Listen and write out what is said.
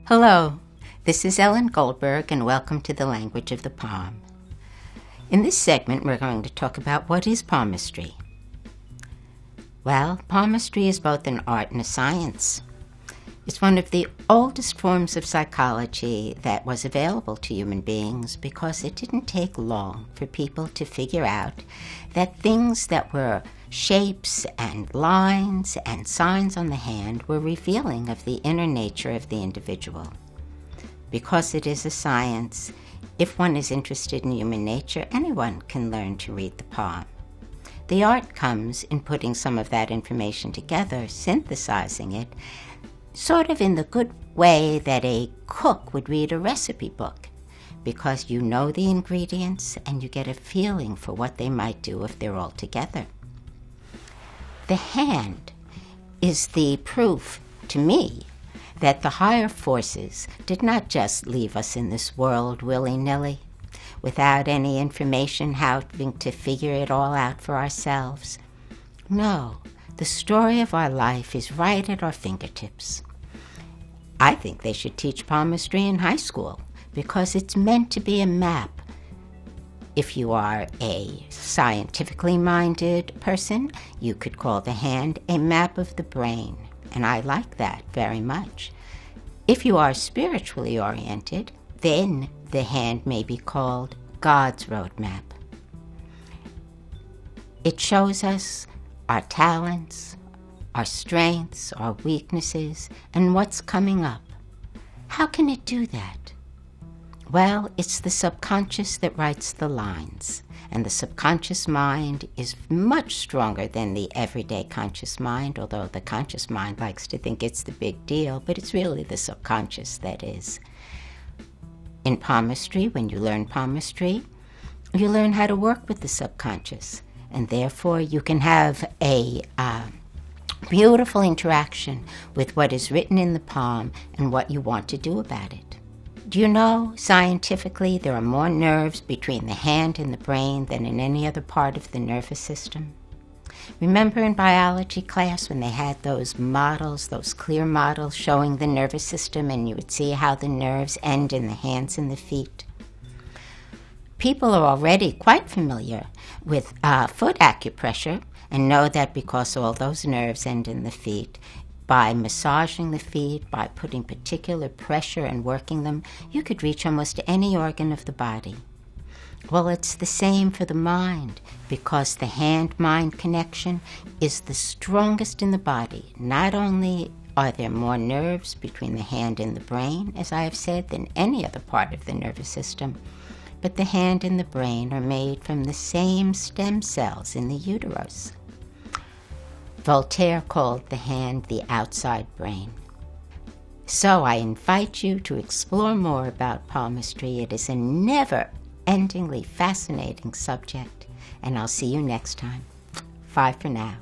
Hello, this is Ellen Goldberg, and welcome to the Language of the Palm. In this segment, we're going to talk about what is palmistry. Well, palmistry is both an art and a science. It's one of the oldest forms of psychology that was available to human beings because it didn't take long for people to figure out that things that were shapes and lines and signs on the hand were revealing of the inner nature of the individual. Because it is a science, if one is interested in human nature, anyone can learn to read the palm. The art comes in putting some of that information together, synthesizing it, sort of in the good way that a cook would read a recipe book, because you know the ingredients and you get a feeling for what they might do if they're all together. The hand is the proof to me that the higher forces did not just leave us in this world willy-nilly, without any information having to figure it all out for ourselves. No, the story of our life is right at our fingertips. I think they should teach palmistry in high school because it's meant to be a map. If you are a scientifically minded person, you could call the hand a map of the brain, and I like that very much. If you are spiritually oriented, then the hand may be called God's roadmap. It shows us our talents, our strengths, our weaknesses, and what's coming up. How can it do that? Well, it's the subconscious that writes the lines, and the subconscious mind is much stronger than the everyday conscious mind, although the conscious mind likes to think it's the big deal, but it's really the subconscious that is. In palmistry, when you learn palmistry, you learn how to work with the subconscious, and therefore you can have a beautiful interaction with what is written in the palm and what you want to do about it. Do you know, scientifically, there are more nerves between the hand and the brain than in any other part of the nervous system? Remember in biology class when they had those models, those clear models showing the nervous system, and you would see how the nerves end in the hands and the feet? People are already quite familiar with foot acupressure and know that because all those nerves end in the feet, by massaging the feet, by putting particular pressure and working them, you could reach almost any organ of the body. Well, it's the same for the mind, because the hand-mind connection is the strongest in the body. Not only are there more nerves between the hand and the brain, as I have said, than any other part of the nervous system, but the hand and the brain are made from the same stem cells in the uterus. Voltaire called the hand the outside brain. So I invite you to explore more about palmistry. It is a never-endingly fascinating subject, and I'll see you next time. Bye for now.